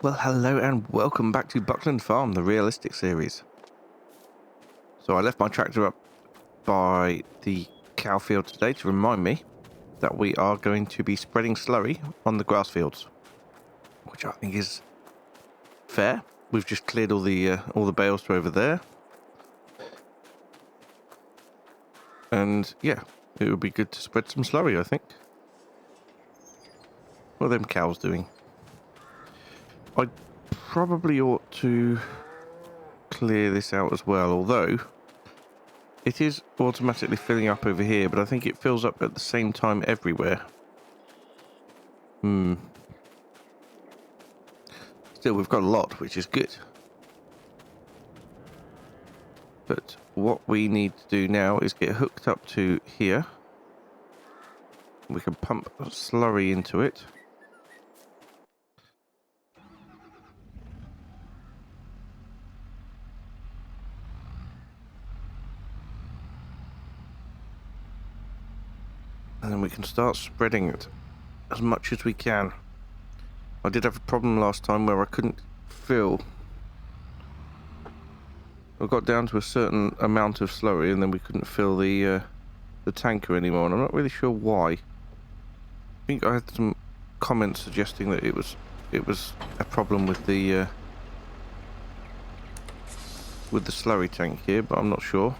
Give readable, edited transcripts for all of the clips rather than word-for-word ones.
Well, hello and welcome back to Buckland Farm, the realistic series. So I left my tractor up by the cow field today to remind me that we are going to be spreading slurry on the grass fields, which I think is fair. We've just cleared all the bales to over there, and yeah, it would be good to spread some slurry, I think. What are them cows doing? I probably ought to clear this out as well, although it is automatically filling up over here, but I think it fills up at the same time everywhere. Still, we've got a lot, which is good. But what we need to do now is get hooked up to here. We can pump slurry into it. And then we can start spreading it as much as we can. I did have a problem last time where I couldn't fill. I got down to a certain amount of slurry and then we couldn't fill the tanker anymore, and I'm not really sure why. I think I had some comments suggesting that it was a problem with the slurry tank here, but I'm not sure.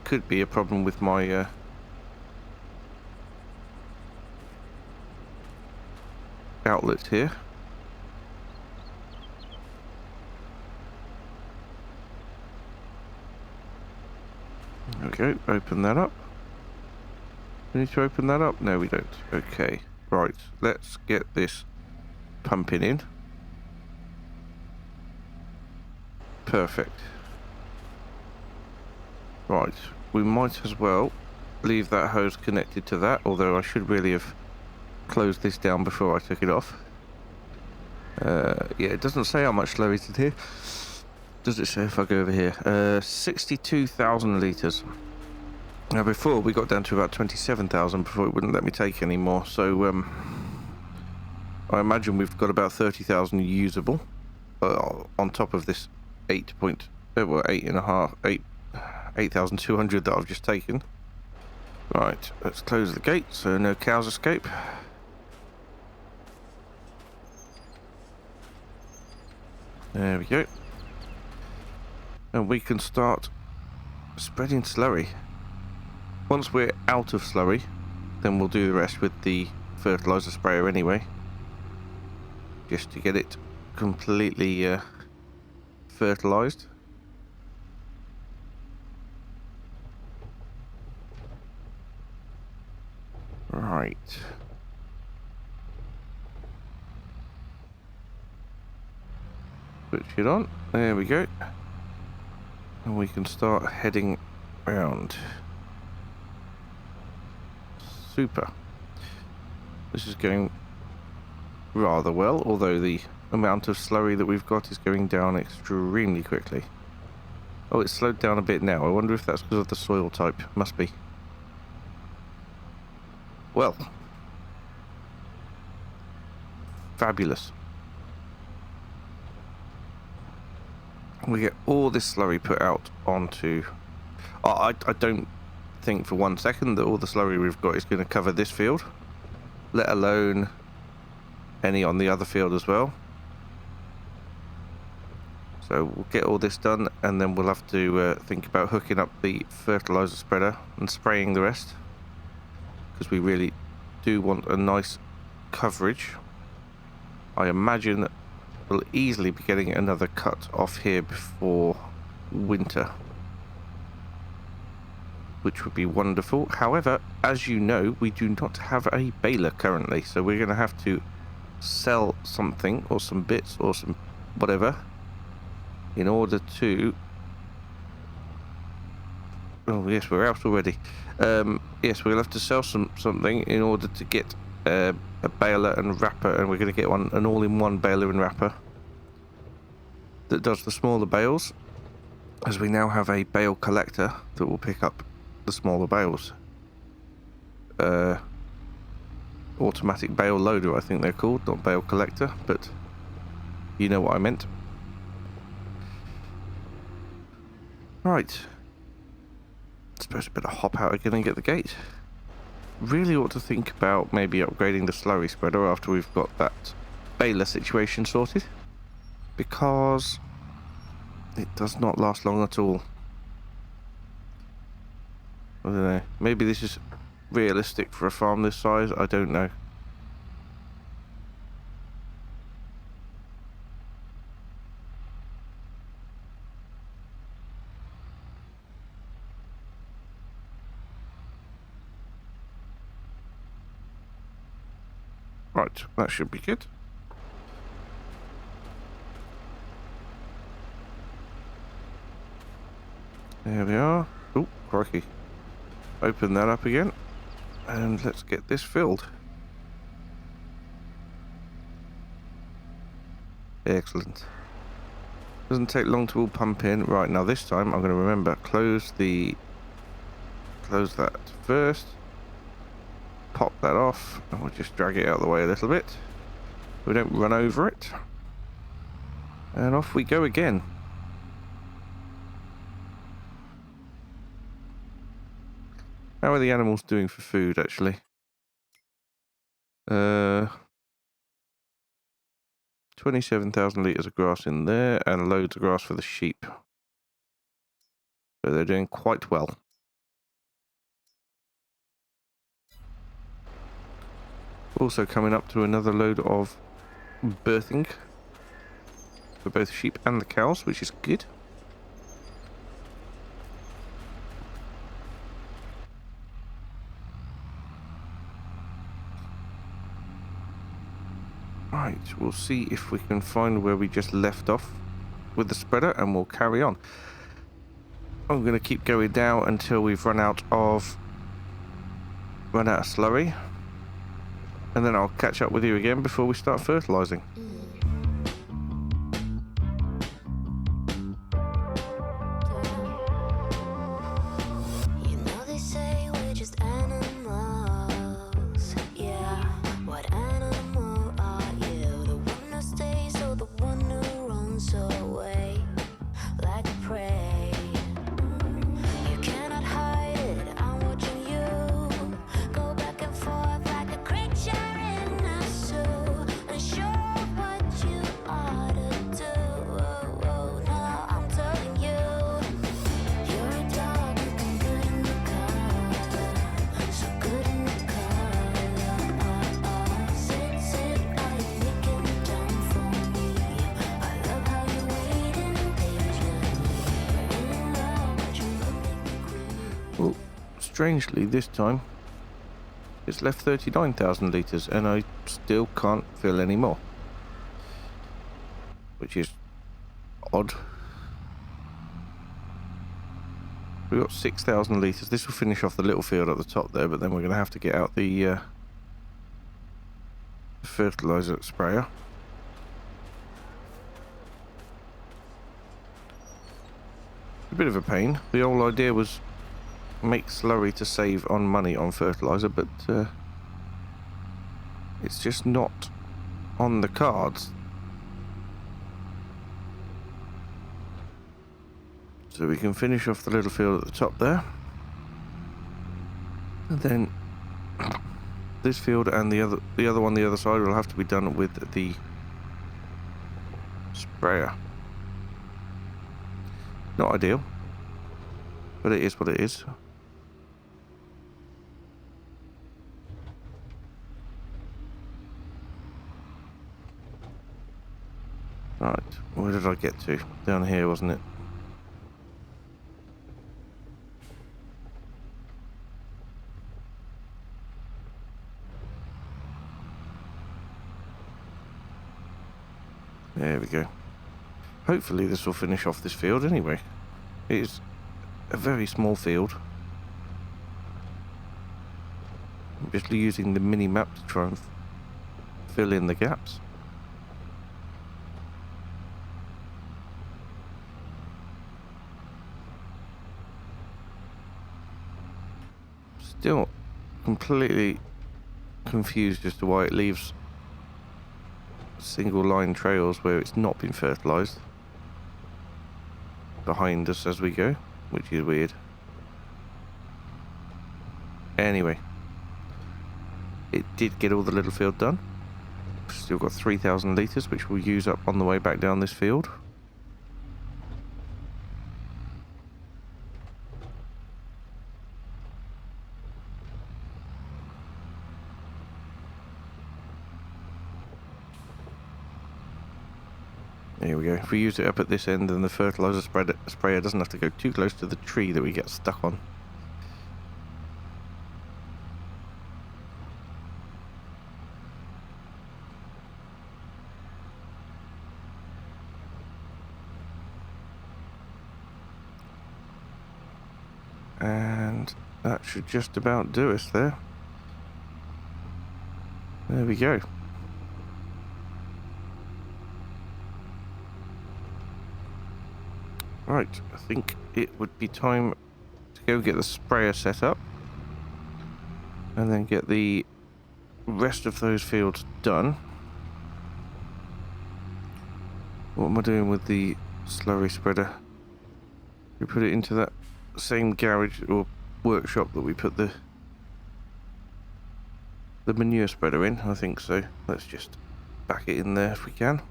Could be a problem with my outlet here. There we go, open that up. We need to open that up? No, we don't. Okay, right, let's get this pumping in. Perfect. Right, we might as well leave that hose connected to that, although I should really have closed this down before I took it off. Yeah, it doesn't say how much slurry is in here. Does it say if I go over here? 62,000 litres. Now before we got down to about 27,000 before it wouldn't let me take any more, so I imagine we've got about 30,000 usable on top of this 8,200 that I've just taken. Right, let's close the gate so no cows escape. There we go. And we can start spreading slurry. Once we're out of slurry, then we'll do the rest with the fertilizer sprayer anyway, just to get it completely fertilized. Right. Switch it on. There we go. And we can start heading round. Super. This is going rather well, although the amount of slurry that we've got is going down extremely quickly. Oh, it's slowed down a bit now. I wonder if that's because of the soil type. Must be. Well. Fabulous. We get all this slurry put out onto... I don't think for 1 second that all the slurry we've got is going to cover this field, let alone any on the other field as well. So we'll get all this done and then we'll have to think about hooking up the fertilizer spreader and spraying the rest, because we really do want a nice coverage. I imagine we'll easily be getting another cut off here before winter, which would be wonderful. However, as you know, we do not have a baler currently, so we're going to have to sell something or some bits or some whatever in order to... Oh yes, we're out already. Yes, we'll have to sell something in order to get a baler and wrapper, and we're going to get an all-in-one baler and wrapper that does the smaller bales, as we now have a bale collector that will pick up the smaller bales. automatic bale loader, I think they're called, not bale collector, but you know what I meant. Right. Suppose I better hop out again and get the gate. Really ought to think about maybe upgrading the slurry spreader after we've got that baler situation sorted, because it does not last long at all. I don't know. Maybe this is realistic for a farm this size. I don't know. Right, that should be good. There we are. Oh, crikey. Open that up again. And let's get this filled. Excellent. Doesn't take long to all pump in. Right, now this time I'm going to remember. Close that first. Pop that off. And we'll just drag it out of the way a little bit. We don't run over it. And off we go again. How are the animals doing for food, actually? 27,000 litres of grass in there, and loads of grass for the sheep. So they're doing quite well. Also coming up to another load of birthing for both sheep and the cows, which is good. Right, we'll see if we can find where we just left off with the spreader, and we'll carry on. I'm going to keep going down until we've run out of slurry, and then I'll catch up with you again before we start fertilising. Strangely, this time it's left 39,000 litres and I still can't fill any more, which is odd. We've got 6,000 litres. This will finish off the little field at the top there, but then we're going to have to get out the fertiliser sprayer. A bit of a pain. The whole idea was make slurry to save on money on fertiliser, but it's just not on the cards. So we can finish off the little field at the top there, and then this field and the other one the other side will have to be done with the sprayer. Not ideal, but it is what it is. Right, where did I get to? Down here, wasn't it? There we go. Hopefully this will finish off this field anyway. It is a very small field. I'm just using the mini map to try and fill in the gaps. Still completely confused as to why it leaves single line trails where it's not been fertilised behind us as we go, which is weird. Anyway, it did get all the little field done. Still got 3,000 litres, which we'll use up on the way back down this field. There we go. If we use it up at this end, then the fertiliser sprayer doesn't have to go too close to the tree that we get stuck on. And that should just about do us there. There we go. Right, I think it would be time to go get the sprayer set up and then get the rest of those fields done. What am I doing with the slurry spreader? We put it into that same garage or workshop that we put the manure spreader in. I think so. Let's just back it in there if we can.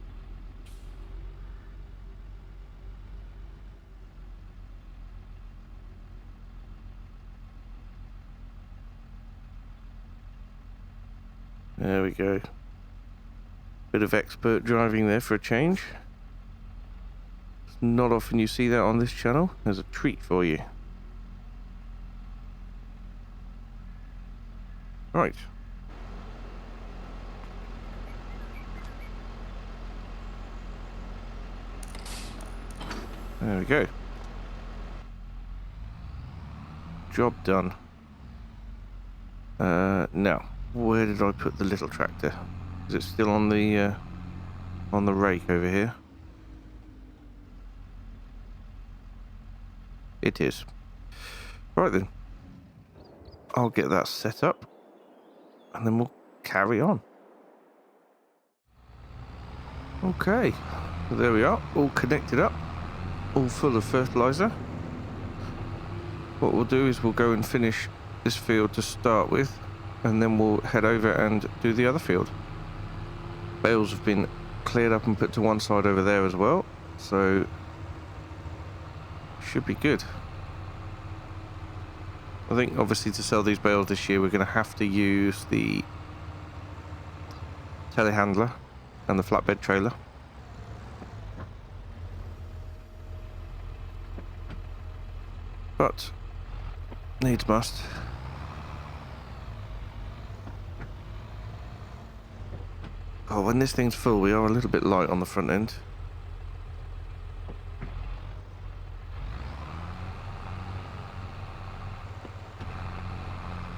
There we go. Bit of expert driving there for a change. It's not often you see that on this channel. There's a treat for you. Right. There we go. Job done. Now, where did I put the little tractor? Is it still on the rake over here? It is. Right then. I'll get that set up and then we'll carry on. Okay, so there we are, all connected up, all full of fertiliser. What we'll do is we'll go and finish this field to start with, and then we'll head over and do the other field. Bales have been cleared up and put to one side over there as well, so should be good. I think obviously to sell these bales this year we're going to have to use the telehandler and the flatbed trailer. But needs must. Oh, when this thing's full we are a little bit light on the front end.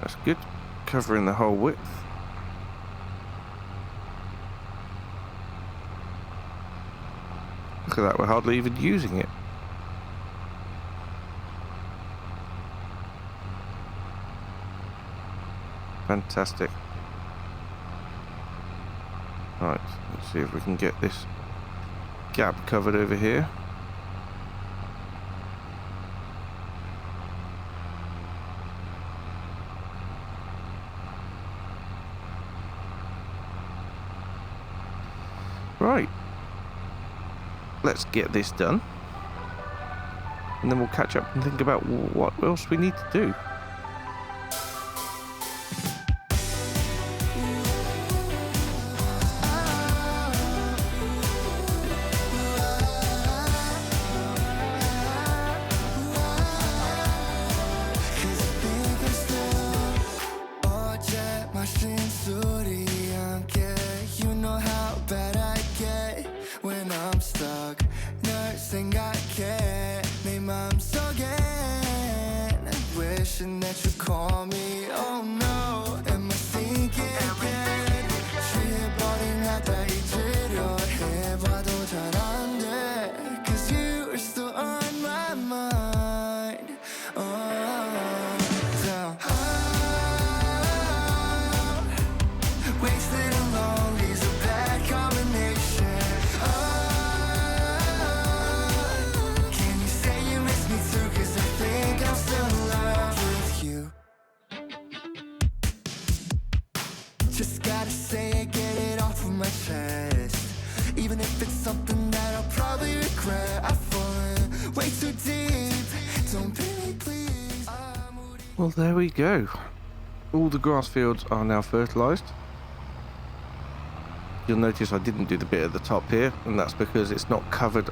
That's good, covering the whole width. Look at that, we're hardly even using it. Fantastic. Right, let's see if we can get this gap covered over here. Right, let's get this done and then we'll catch up and think about what else we need to do. gotta say it, get it off of my chest. Even if it's something that I'll probably regret. I've fallen way too deep. Don't pity me, please. Well, there we go. All the grass fields are now fertilised. You'll notice I didn't do the bit at the top here, and that's because it's not covered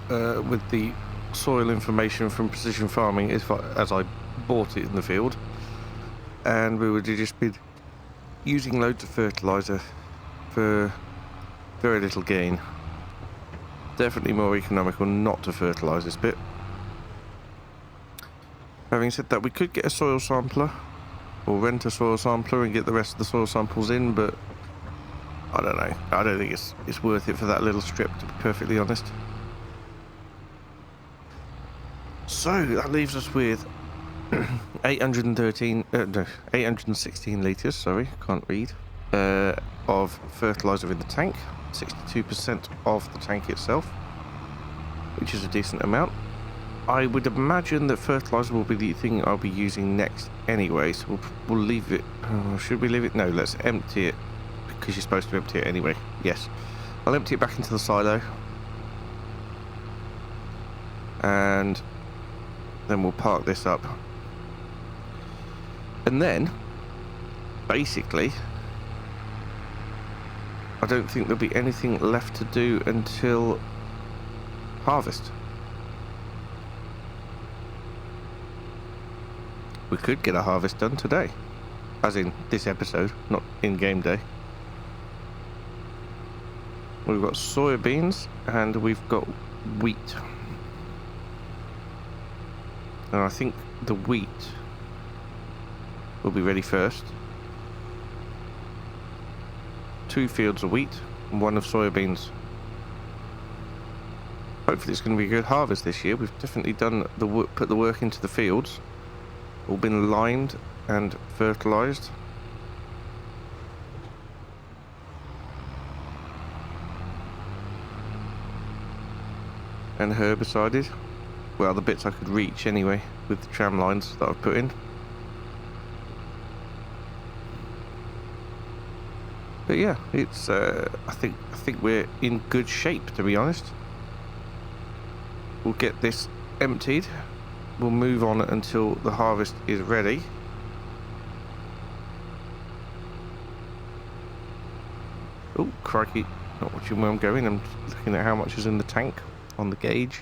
with the soil information from Precision Farming as I bought it in the field. And we would have just been using loads of fertiliser for very little gain. Definitely more economical not to fertilise this bit. Having said that, we could get a soil sampler or rent a soil sampler and get the rest of the soil samples in, but I don't know. I don't think it's worth it for that little strip, to be perfectly honest. So that leaves us with 816 litres, sorry, can't read, of fertiliser in the tank, 62% of the tank itself, which is a decent amount. I would imagine that fertiliser will be the thing I'll be using next anyway, so we'll leave it. Should we leave it? No, let's empty it, because you're supposed to empty it anyway. Yes, I'll empty it back into the silo, and then we'll park this up. And then, basically, I don't think there'll be anything left to do until harvest. We could get a harvest done today, as in this episode, not in game day. We've got soybeans and we've got wheat. And I think the wheat will be ready first. 2 fields of wheat and 1 of soybeans. Hopefully it's going to be a good harvest this year. We've definitely done the work, put the work into the fields. All been lined and fertilised. And herbicided. Well, the bits I could reach anyway with the tram lines that I've put in. But yeah, it's I think we're in good shape, to be honest. We'll get this emptied. We'll move on until the harvest is ready. Oh, crikey. Not watching where I'm going. I'm looking at how much is in the tank on the gauge.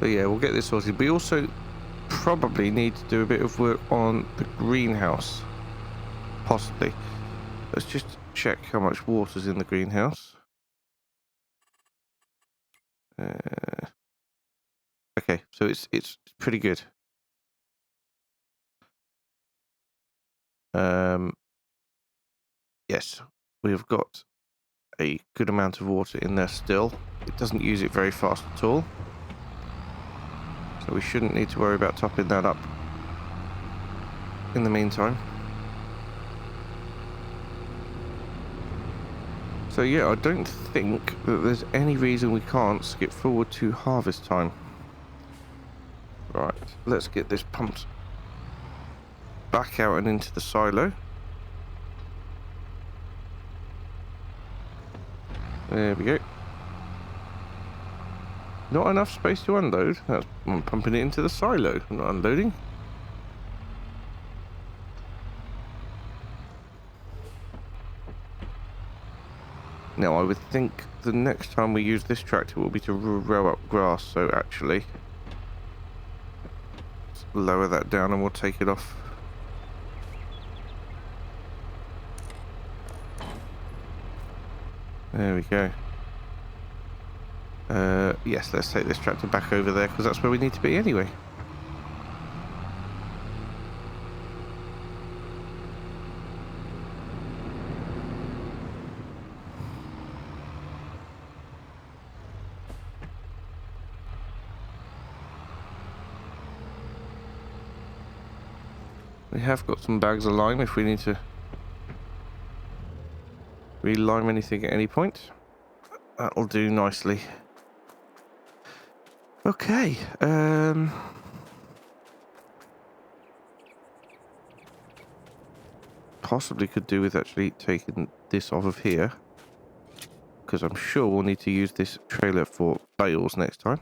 So yeah, we'll get this sorted. We also probably need to do a bit of work on the greenhouse. Possibly. Let's just check how much water's in the greenhouse. Okay, so it's pretty good. Yes, we've got a good amount of water in there still. It doesn't use it very fast at all. So we shouldn't need to worry about topping that up in the meantime. So yeah, I don't think that there's any reason we can't skip forward to harvest time. Right, let's get this pumped back out and into the silo. There we go. Not enough space to unload. I'm pumping it into the silo. I'm not unloading. Now, I would think the next time we use this tractor will be to row up grass, so actually, let's lower that down and we'll take it off. There we go. Yes, let's take this tractor back over there, because that's where we need to be anyway. We have got some bags of lime if we need to re-lime anything at any point. That'll do nicely. Okay. Possibly could do with actually taking this off of here, because I'm sure we'll need to use this trailer for bales next time.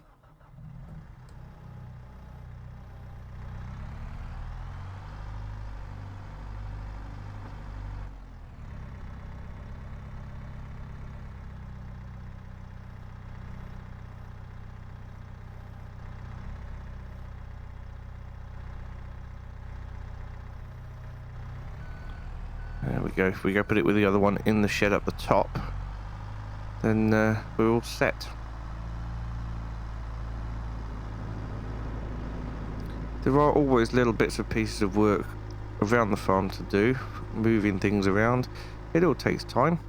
There we go. If we go put it with the other one in the shed up the top, then we're all set. There are always little bits of pieces of work around the farm to do, moving things around. It all takes time.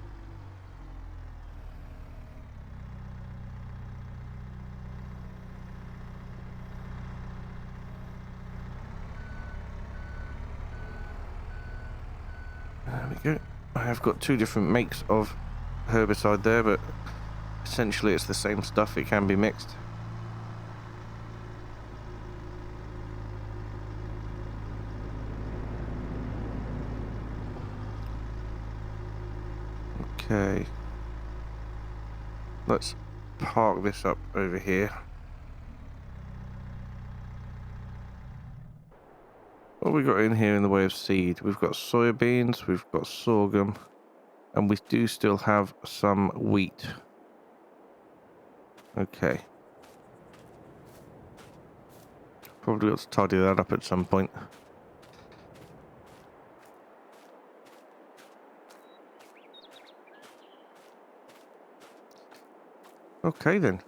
There we go. I have got two different makes of herbicide there, but essentially it's the same stuff. It can be mixed. Okay, let's park this up over here. What have we got in here in the way of seed? We've got soybeans, we've got sorghum, and we do still have some wheat. Okay. Probably got to tidy that up at some point. Okay then.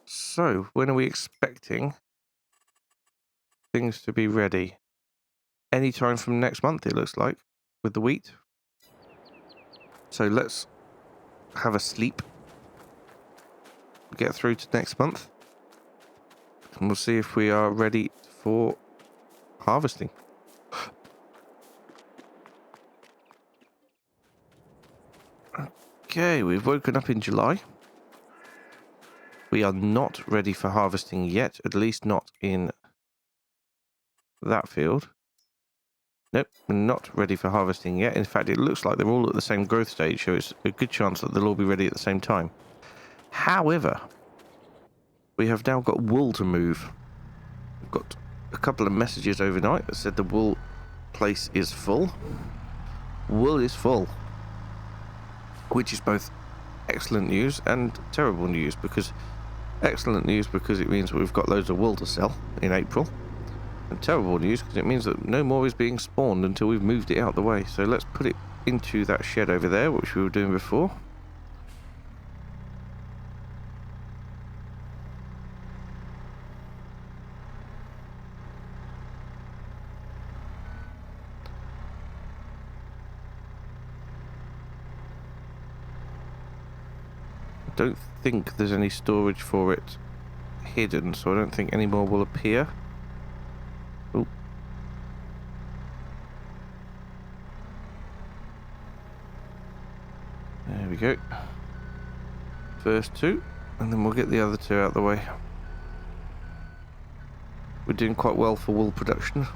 So when are we expecting things to be ready? Anytime from next month, it looks like, with the wheat. So let's have a sleep. Get through to next month. And we'll see if we are ready for harvesting. Okay, we've woken up in July. We are not ready for harvesting yet, at least not in that field. Nope, we're not ready for harvesting yet. In fact, it looks like they're all at the same growth stage, so it's a good chance that they'll all be ready at the same time. However, we have now got wool to move. We've got a couple of messages overnight that said the wool place is full. Wool is full, which is both excellent news and terrible news, because excellent news because it means we've got loads of wool to sell in April, and terrible news because it means that no more is being spawned until we've moved it out the way. So let's put it into that shed over there, which we were doing before. Don't think there's any storage for it hidden, so I don't think any more will appear. Ooh. There we go. First two, and then we'll get the other two out of the way. We're doing quite well for wool production.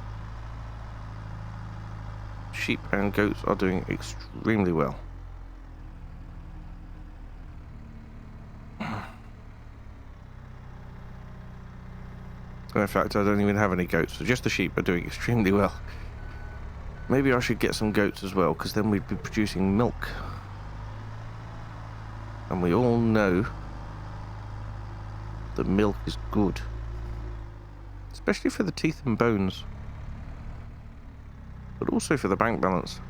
Sheep and goats are doing extremely well. In fact, I don't even have any goats, so just the sheep are doing extremely well. Maybe I should get some goats as well, because then we'd be producing milk. And we all know that milk is good. Especially for the teeth and bones. But also for the bank balance.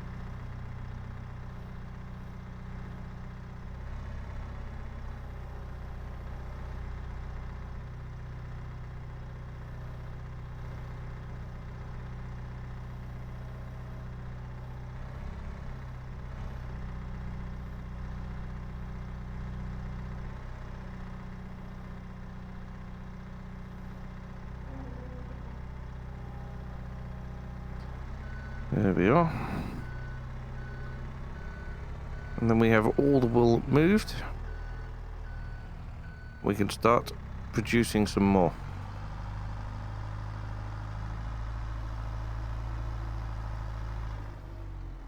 There we are. And then we have all the wool moved. We can start producing some more.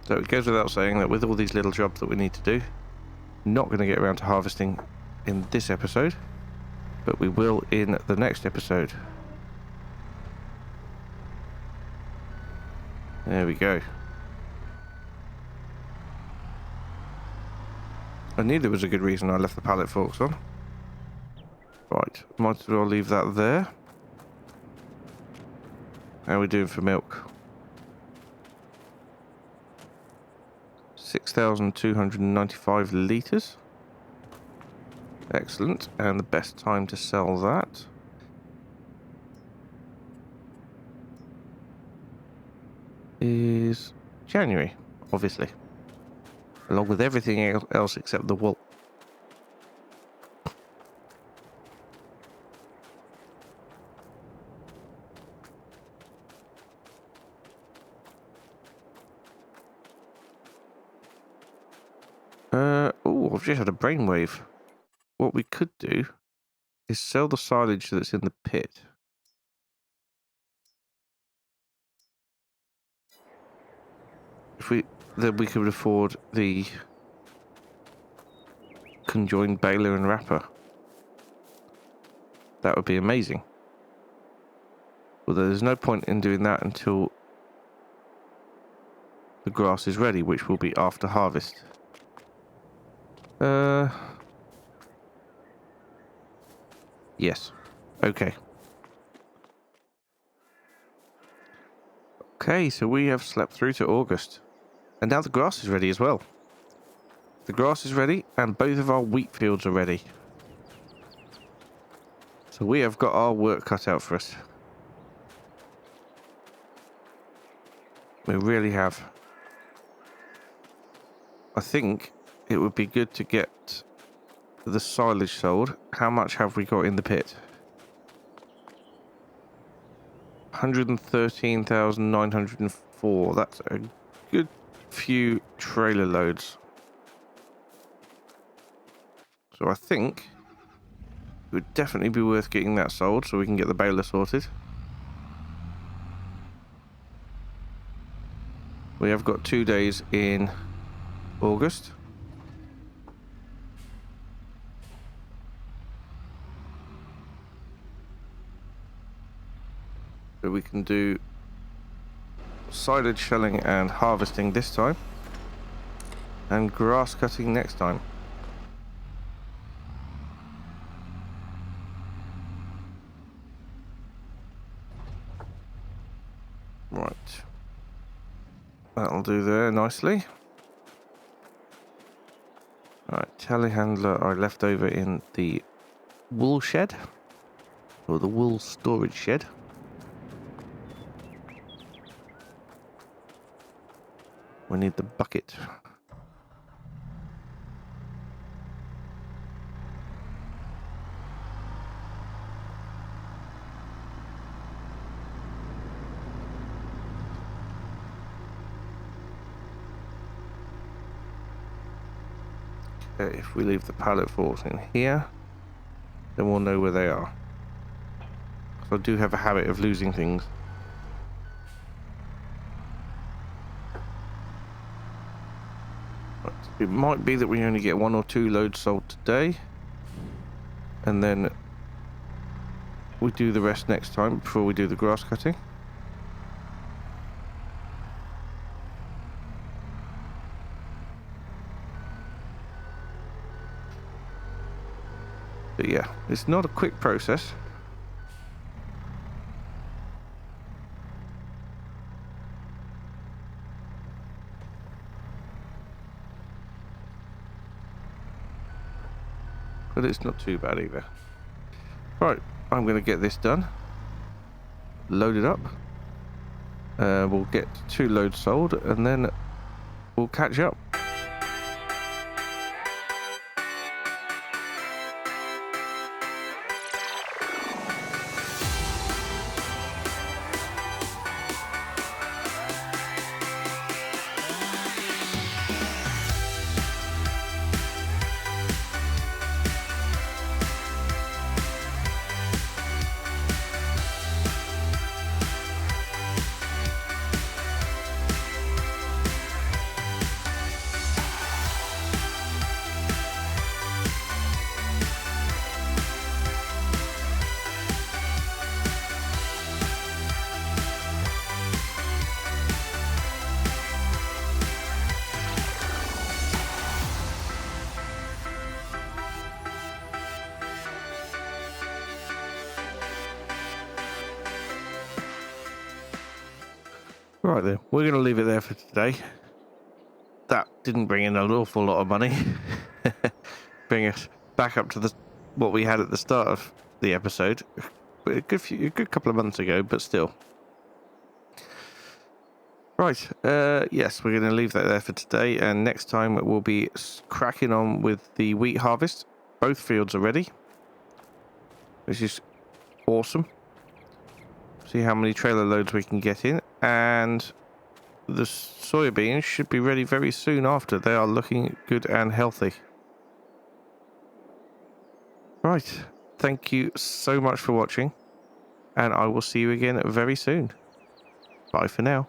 So it goes without saying that with all these little jobs that we need to do, not going to get around to harvesting in this episode, but we will in the next episode. There we go. I knew there was a good reason I left the pallet forks on. Right, might as well leave that there. How are we doing for milk? 6,295 litres. Excellent. And the best time to sell that is January, obviously. Along with everything else except the wool. Oh, I've just had a brainwave. What we could do is sell the silage that's in the pit. Then we could afford the conjoined baler and wrapper. That would be amazing. Although there's no point in doing that until the grass is ready, which will be after harvest. Yes. Okay. Okay, so we have slept through to August. And now the grass is ready as well. The grass is ready, and both of our wheat fields are ready. So we have got our work cut out for us. We really have. I think it would be good to get the silage sold. How much have we got in the pit? 113,904. That's a good few trailer loads. So I think it would definitely be worth getting that sold so we can get the baler sorted. We have got 2 days in August. So we can do silage shelling and harvesting this time, and grass cutting next time. Right. That'll do there nicely. Alright, telehandler I left over in the wool shed, or the wool storage shed. We need the bucket. Okay, if we leave the pallet forks in here, then we'll know where they are. So I do have a habit of losing things. It might be that we only get 1 or 2 loads sold today, and then we do the rest next time before we do the grass cutting. But yeah, it's not a quick process. But it's not too bad either. Right, I'm going to get this done. Load it up. We'll get 2 loads sold, and then we'll catch up. Right then, we're going to leave it there for today. That didn't bring in an awful lot of money. Bring us back up to what we had at the start of the episode. A good couple of months ago, but still. Right, yes, we're going to leave that there for today, and next time we'll be cracking on with the wheat harvest. Both fields are ready, which is awesome. See how many trailer loads we can get in, and the soybeans should be ready very soon after. They are looking good and healthy. Right, thank you so much for watching, and I will see you again very soon. Bye for now.